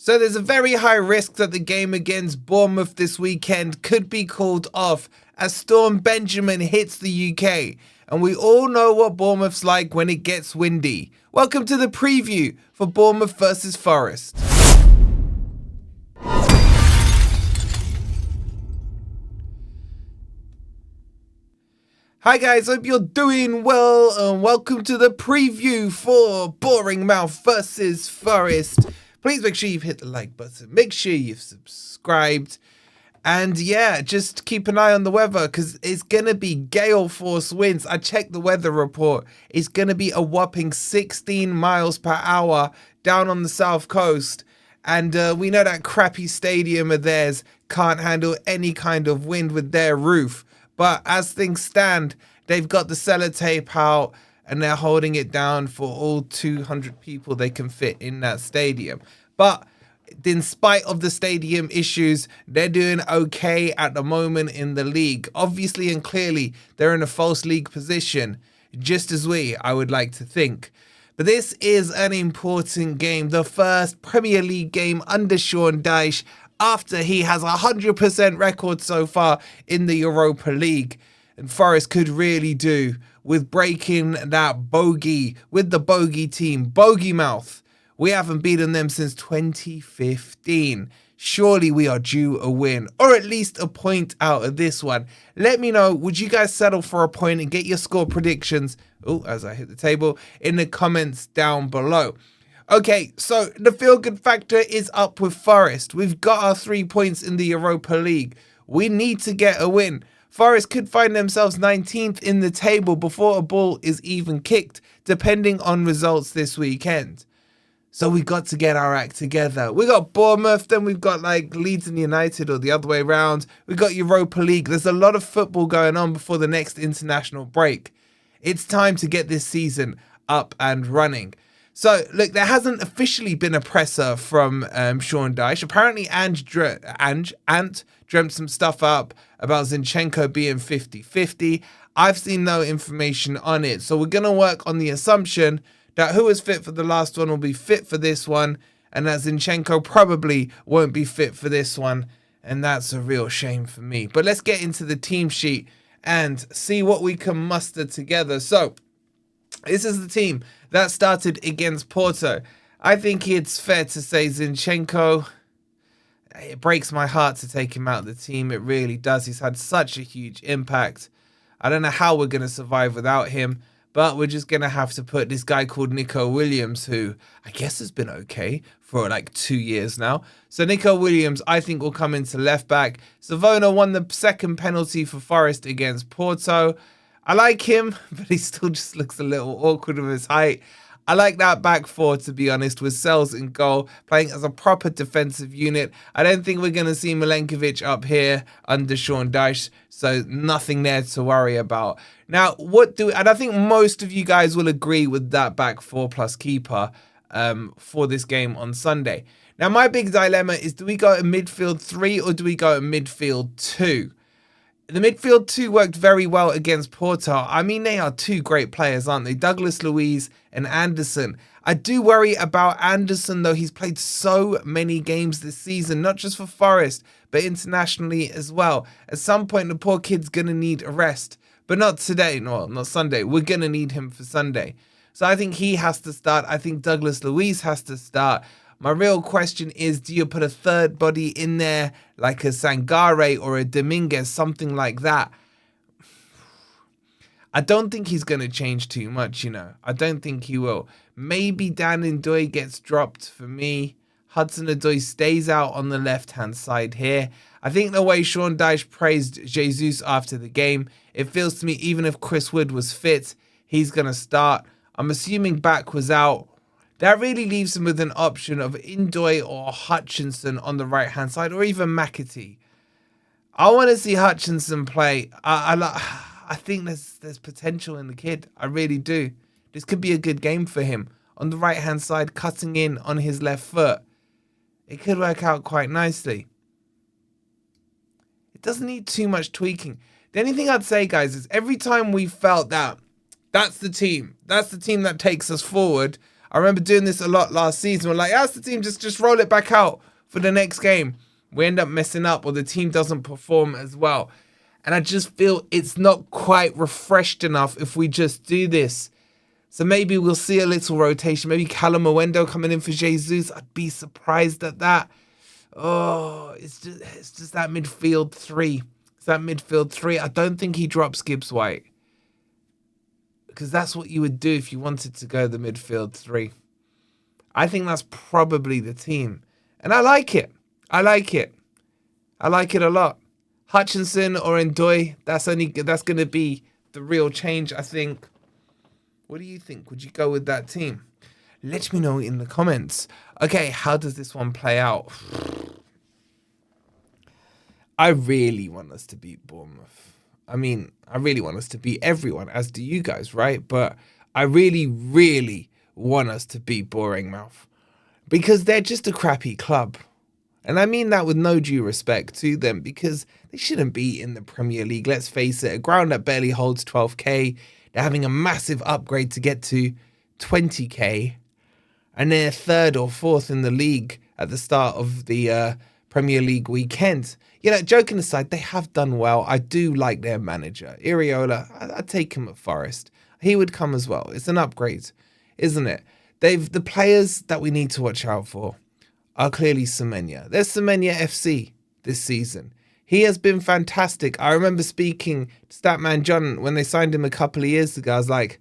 So there's a very high risk that the game against Bournemouth this weekend could be called off as Storm Benjamin hits the UK. And we all know what Bournemouth's like when it gets windy. Welcome to the preview for Bournemouth versus Forest. Hi guys, hope you're doing well and welcome to the preview for Bournemouth versus Forest. Please make sure you've hit the like button, make sure you've subscribed, and yeah, just keep an eye on the weather because it's going to be gale force winds. I checked the weather report. It's going to be a whopping 16 miles per hour down on the south coast, and we know that crappy stadium of theirs can't handle any kind of wind with their roof. But as things stand, they've got the sellotape out and they're holding it down for all 200 people they can fit in that stadium. But in spite of the stadium issues, they're doing okay at the moment in the league. Obviously and clearly, they're in a false league position, just as I would like to think. But this is an important game, the first Premier League game under Sean Dyche, after he has a 100% record so far in the Europa League. And Forest could really do with breaking that bogey with the bogey team, Bogey Mouth. We haven't beaten them since 2015. Surely we are due a win, or at least a point out of this one. Let me know, would you guys settle for a point and get your score predictions, as I hit the table, in the comments down below. Okay, so the feel-good factor is up with Forest. We've got our 3 points in the Europa League. We need to get a win. Forest could find themselves 19th in the table before a ball is even kicked, depending on results this weekend. So we got to get our act together. We got Bournemouth, then we've got like Leeds and United, or the other way around. We got Europa League. There's a lot of football going on before the next international break. It's time to get this season up and running. So, look, there hasn't officially been a presser from Sean Dyche. Apparently, Ant dreamt some stuff up about Zinchenko being 50-50. I've seen no information on it. So we're going to work on the assumption that who was fit for the last one will be fit for this one, and that Zinchenko probably won't be fit for this one. And that's a real shame for me. But let's get into the team sheet and see what we can muster together. So, this is the team that started against Porto. I think it's fair to say Zinchenko, it breaks my heart to take him out of the team. It really does. He's had such a huge impact. I don't know how we're going to survive without him, but we're just going to have to put this guy called Nico Williams, who I guess has been okay for like 2 years now. So Nico Williams, I think, will come into left back. Savona won the second penalty for Forest against Porto. I like him, but he still just looks a little awkward with his height. I like that back four, to be honest, with Sells in goal, playing as a proper defensive unit. I don't think we're going to see Milenkovic up here under Sean Dyche, so nothing there to worry about. Now, and I think most of you guys will agree with that back four plus keeper for this game on Sunday. Now, my big dilemma is, do we go at midfield 3 or do we go at midfield 2? The midfield 2 worked very well against Porto. I mean, they are two great players, aren't they? Douglas Luiz and Anderson. I do worry about Anderson, though. He's played so many games this season, not just for Forest, but internationally as well. At some point, the poor kid's going to need a rest. But not today, no, not Sunday. We're going to need him for Sunday. So I think he has to start. I think Douglas Luiz has to start. My real question is, do you put a third body in there, like a Sangare or a Dominguez, something like that? I don't think he's going to change too much, you know. I don't think he will. Maybe Dan Ndoye gets dropped for me. Hudson-Odoi stays out on the left-hand side here. I think the way Sean Dyche praised Jesus after the game, it feels to me even if Chris Wood was fit, he's going to start. I'm assuming Back was out. That really leaves him with an option of Ndoye or Hutchinson on the right-hand side, or even McAtee. I want to see Hutchinson play. I think there's potential in the kid. I really do. This could be a good game for him. On the right-hand side, cutting in on his left foot. It could work out quite nicely. It doesn't need too much tweaking. The only thing I'd say, guys, is every time we felt that that's the team that takes us forward, I remember doing this a lot last season. We're like, ask the team, just roll it back out for the next game. We end up messing up or the team doesn't perform as well. And I just feel it's not quite refreshed enough if we just do this. So maybe we'll see a little rotation. Maybe Callum Owendo coming in for Jesus. I'd be surprised at that. Oh, it's just that midfield three. It's that midfield three. I don't think he drops Gibbs-White. Because that's what you would do if you wanted to go the midfield three. I think that's probably the team. And I like it. I like it a lot. Hutchinson or Ndoye, that's going to be the real change, I think. What do you think? Would you go with that team? Let me know in the comments. Okay, how does this one play out? I really want us to beat Bournemouth. I mean, I really want us to beat everyone, as do you guys, right? But I really, really want us to beat Bournemouth because they're just a crappy club. And I mean that with no due respect to them because they shouldn't be in the Premier League. Let's face it, a ground that barely holds 12k. They're having a massive upgrade to get to 20k. And they're third or fourth in the league at the start of the Premier League weekend. You know, joking aside, they have done well. I do like their manager. Iriola, I'd take him at Forest. He would come as well. It's an upgrade, isn't it? The players that we need to watch out for are clearly Semenyo. There's Semenyo FC this season. He has been fantastic. I remember speaking to Statman John when they signed him a couple of years ago. I was like,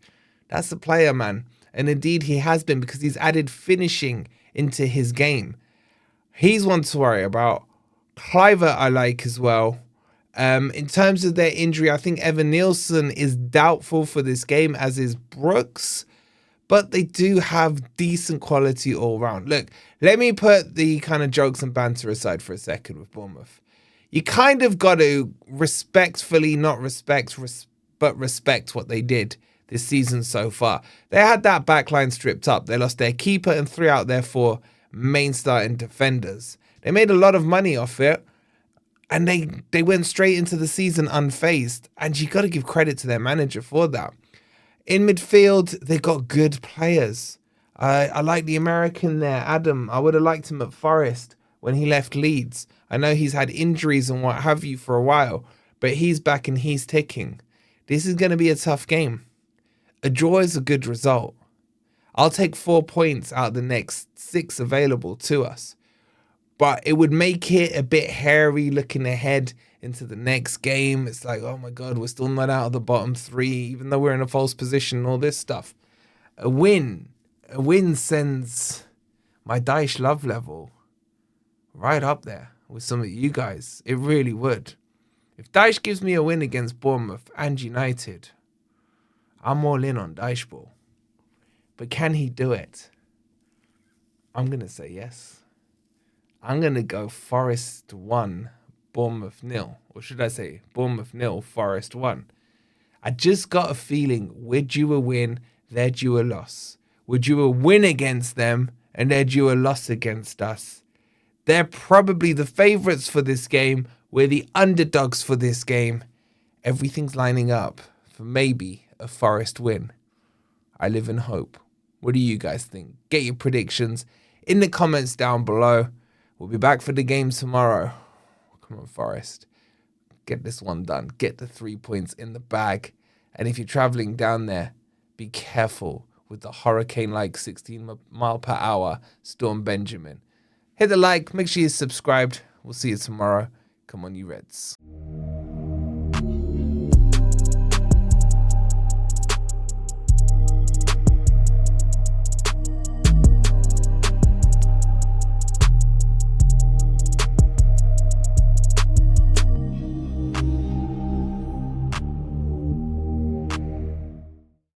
that's the player, man. And indeed he has been because he's added finishing into his game. He's one to worry about. Kluivert I like as well. In terms of their injury, I think Evan Nielsen is doubtful for this game, as is Brooks. But they do have decent quality all round. Look, let me put the kind of jokes and banter aside for a second with Bournemouth. You kind of got to respectfully, not respect, but respect what they did this season so far. They had that backline stripped up. They lost their keeper and 3 out their 4 main starting defenders. They made a lot of money off it. And they went straight into the season unfazed. And you got to give credit to their manager for that. In midfield, they got good players. I like the American there, Adam. I would have liked him at Forest when he left Leeds. I know he's had injuries and what have you for a while, but he's back and he's ticking. This is going to be a tough game. A draw is a good result. I'll take 4 points out of the next 6 available to us. But it would make it a bit hairy looking ahead into the next game. It's like, oh my God, we're still not out of the bottom 3, even though we're in a false position and all this stuff. A win sends my Dyche love level right up there with some of you guys. It really would. If Dyche gives me a win against Bournemouth and United, I'm all in on Dycheball. But can he do it? I'm going to say yes. I'm going to go Forest 1, Bournemouth 0. Or should I say Bournemouth 0, Forest 1. I just got a feeling we're due a win, they're due a loss. We're due a win against them and they're due a loss against us. They're probably the favourites for this game. We're the underdogs for this game. Everything's lining up for maybe a Forest win. I live in hope. What do you guys think? Get your predictions in the comments down below. We'll be back for the game tomorrow. Come on, Forest. Get this one done. Get the 3 points in the bag. And if you're travelling down there, be careful with the hurricane-like 16-mile-per-hour Storm Benjamin. Hit the like. Make sure you're subscribed. We'll see you tomorrow. Come on, you Reds.